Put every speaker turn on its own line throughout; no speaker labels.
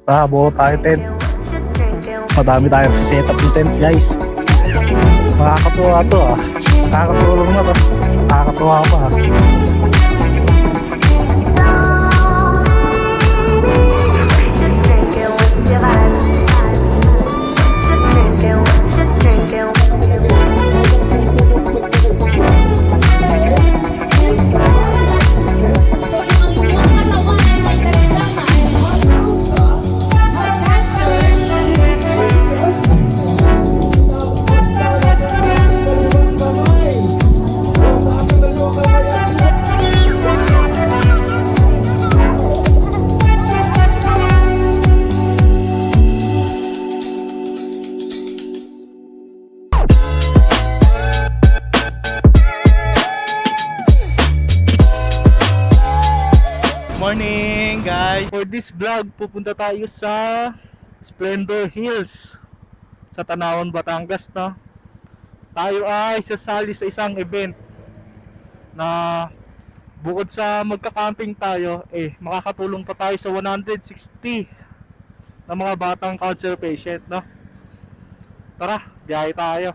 Buo tayo tent. Madami tayong set up ng tent guys. Nakakatuwa to ah. Nakakatulong na to. Nakakatuwa pa ah. Morning guys! For this vlog, pupunta tayo sa Splendor Hills sa Tanawan, Batangas, no? Tayo ay sasali sa isang event na bukod sa magka-camping tayo, makakatulong pa tayo sa 160 na mga batang cancer patient, no? Tara, biyahe tayo.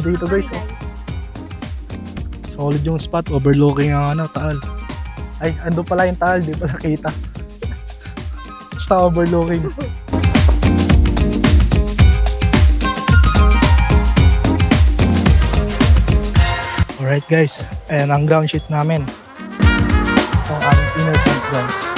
Dito guys, oh. Solid yung spot, overlooking ang Taal. Ay, ando pala yung Taal, di pala kita. Basta overlooking. Alright guys, ayan ang ground sheet namin. Ang aming inner tent guys.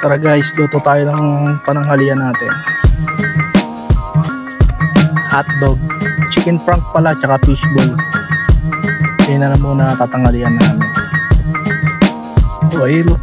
Tara guys, luto tayo ng pananghalian natin. Hotdog, chicken frank pala, tsaka fishball. Yan na lang muna tatanghalian namin. So ayun.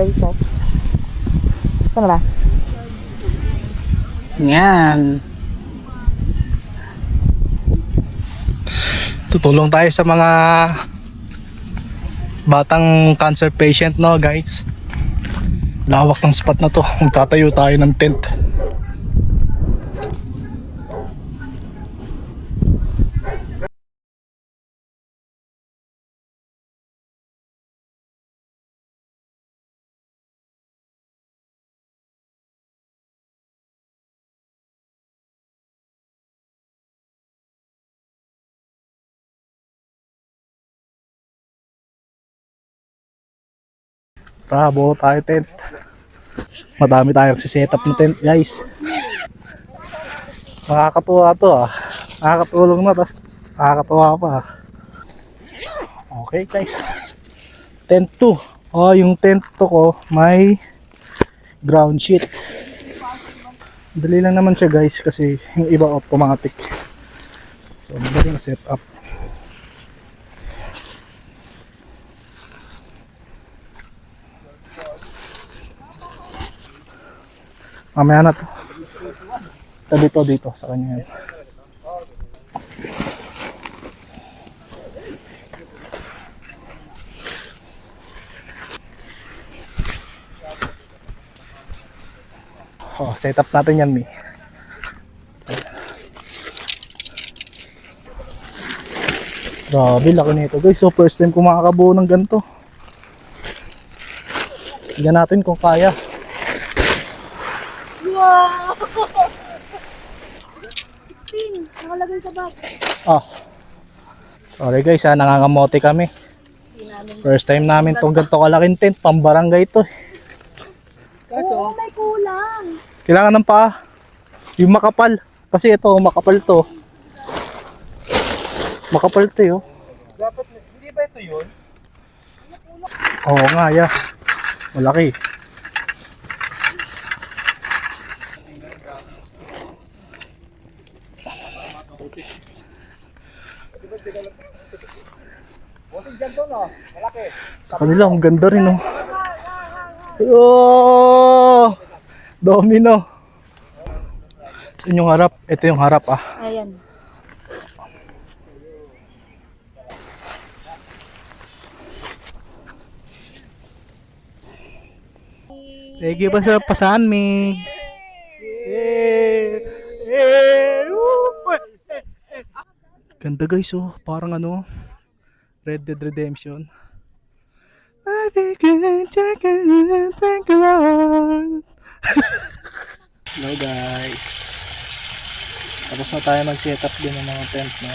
Dali sa. Ito na ba?
Yan. Tutulong tayo sa mga batang cancer patient, no guys. Lawak ng spot na to. Magtatayo tayo ng tent. Buo tayo tent. Madami tayong siset up na tent, guys. Nakakatuwa to ah. Nakakatulong na, tapos nakakatuwa pa. Okay guys. Tent 2. Oh, yung tent 2 ko may ground sheet. Dali lang naman siya guys kasi yung iba automatic. So, madali na set up. Mamaya na to. Dito sa kanya yan. Oh, set up natin yan, Mi. Grabe, laki nito guys. So, first time ko makakabuo ng ganito. Tignan natin kung kaya.
Wow! Pin, nakalagay sa bag.
Ah. Sorry guys, nangangamote kami. First time namin itong ganito kalaking tent. Pambarangay ito.
Oo, may kulang.
Kailangan ng paa. Yung makapal. Kasi ito, makapal to. Makapal to yun.
Dapat, hindi ba ito yun?
Oo nga, yeah. Malaki. Sa kanila, ang ganda rin, oh. Oh! Domino. Saan yung harap? Ito yung harap, ah.
Ayan.
Thank you pa sa pasahan, Mig. Ganda guys, oh. Parang ano, Red Dead Redemption. I think I take a Lord. Hello guys. Tapos na tayo mag-set up din ng mga tent, no?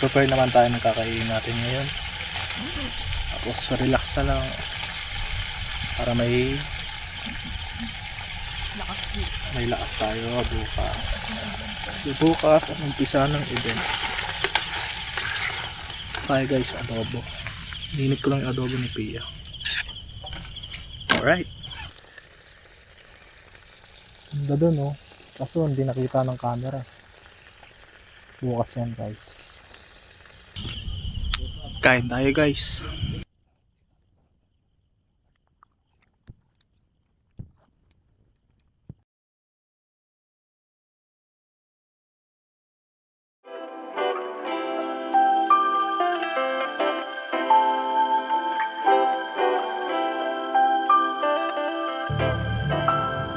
Prepare naman tayo ng kakainin natin ngayon. Tapos relax na lang para may lakas tayo bukas. Kasi bukas ang umpisa ng event. Tayo guys, adobo. Ninit ko lang yung adobo ni Pia. Alright. Ganda dun, oh. Kaso hindi nakita ng camera. Bukas yan guys. Kain tayo guys.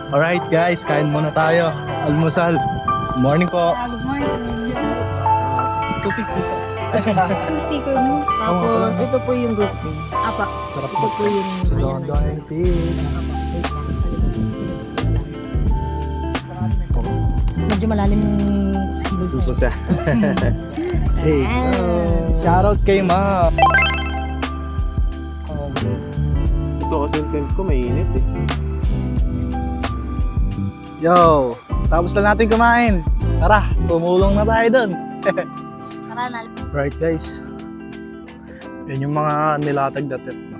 Alright guys, kain muna tayo. Almusal. Good morning po.
Good morning. Sticker mo. Tapos ito po yung group ko. Apa.
Sarap
Ito po yung
Don Don and Pig.
medyo malalim yung bulsa.
Suso siya. Hey. Shoutout kay Ma.
Ito kasi yung tent ko, mainit eh.
Yo, tapos na natin kumain. Tara, tumulong na tayo dun.
Tara na.
Right guys. Yan yung mga nilatag na tent, no?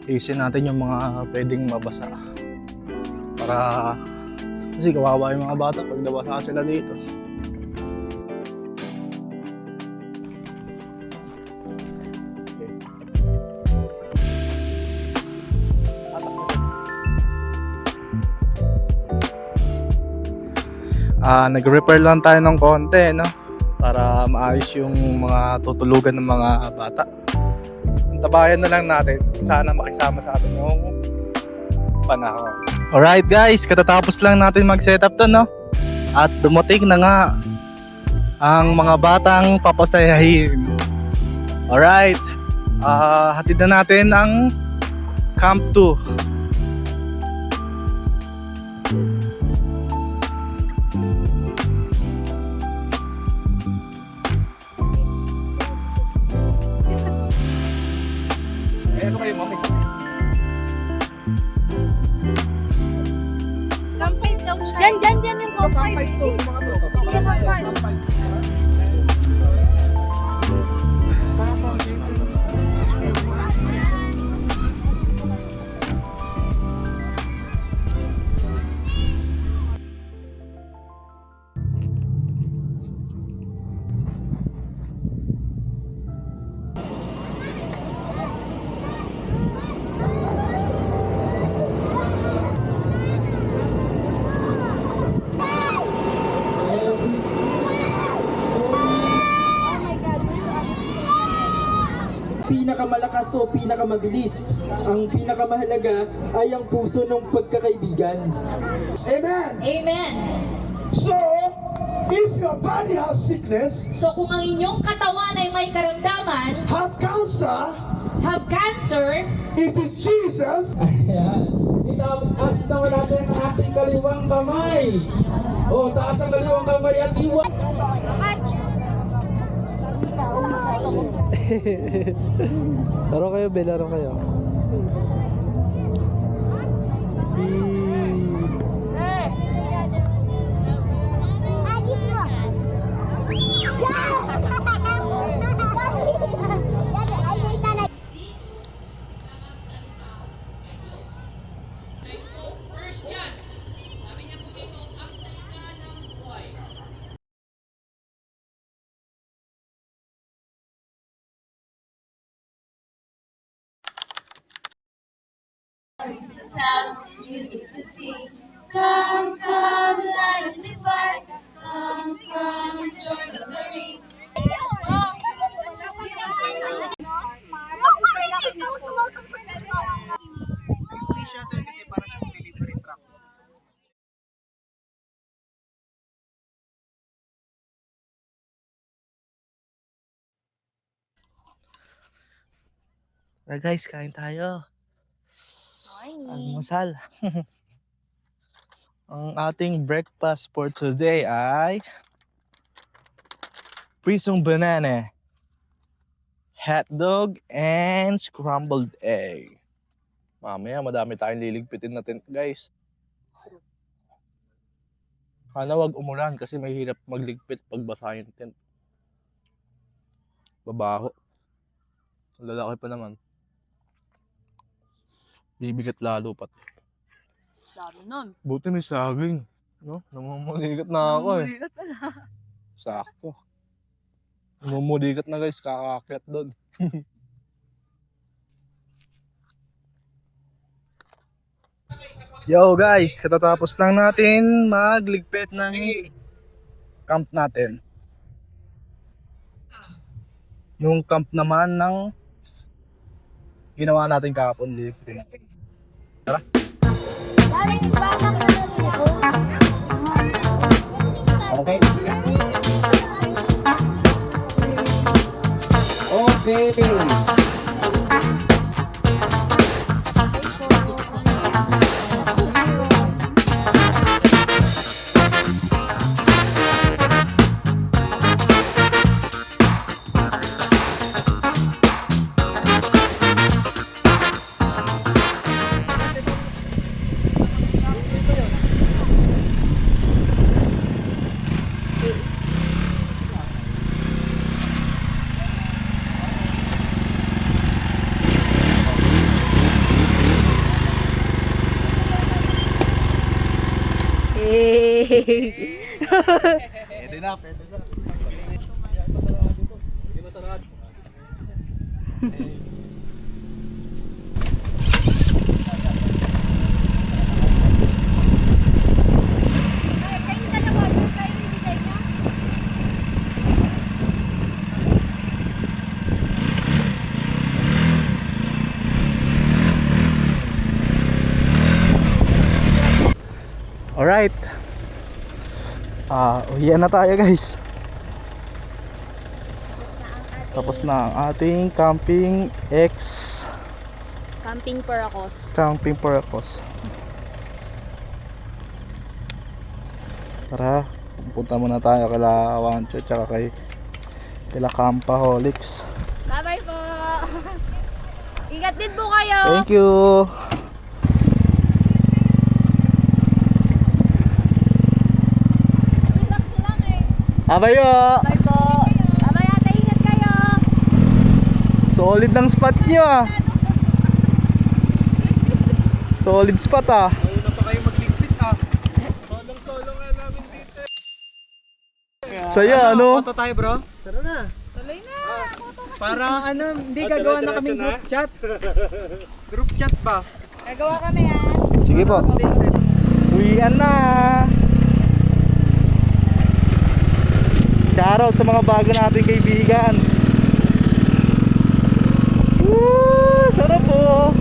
Isin natin yung mga pwedeng mabasa. Para kasi kawawa yung mga bata pag nabasa sila dito. Nag-repair lang tayo ng konti, no? Para maayos yung mga tutulugan ng mga bata. Tabayan na lang natin. Sana makisama sa atin yung panahon. Alright guys, katatapos lang natin mag-setup to, no? At dumating na nga ang mga batang papasayahin. Alright, hatid na natin ang Camp 2. Ano kayo, ma'am?
Kampay daw siya. Diyan yung kampay.
Pinakamalakas o pinakamabilis. Ang pinakamahalaga ay ang puso ng pagkakaibigan. Amen!
Amen.
So, if your body has sickness,
So kung ang inyong katawan ay may karamdaman,
has cancer,
have cancer,
it is Jesus. Ayan. Itaas naman natin ang ating kaliwang kamay. O, taas ang kaliwang kamay at iwan.
Laro kayo, Bel, laro kayo.
music to sing. Come, come, light of divine. Come, come, join the ring.
Tara guys, kain tayo. Almusal. Ang ating breakfast for today ay prisong banana, hotdog, and scrambled egg. Mamaya madami tayong liligpitin natin guys. Sana wag umulan kasi mahirap magligpit pag basa yung tent. Babaho. Lalaki pa naman. Bibigat lalo pati.
Dami nun.
Buti may saging. No? Namumuligat na ako eh.
Buligat pala.
Sakto. Namumuligat na guys, kakakyat doon. Yo guys, katatapos lang natin magligpit ng camp natin. Yung camp naman ng ginawa natin kahapon libre. Tara.
Okay. Okay.
Pwede na, pwede na. Hindi masarap.
Kayong dalawa,
Alright. Uwian na tayo guys. Tapos na ang ating camping
Camping Paracos.
Camping Paracos. Tara, punta muna tayo kala Wancho tsaka kila Campaholics.
Bye-bye po! Ingat din po kayo!
Thank you!
Relax lang eh.
Abayo!
Bye po! Bye-bye ate, ingat kayo!
Solid ng spot nyo ah! Solid spot ah!
Una pa kayo mag-legit ah. Solong-solo nga namin dito.
Saya ano?
Foto tayo bro? Tara na.
Tuloy na!
Para ano, hindi gagawa na kaming group chat. Group chat ba?
Gagawa kami ah!
Sige po. Uwian na! Shoutout sa mga bago nating kaibigan. Woo! Sarap po!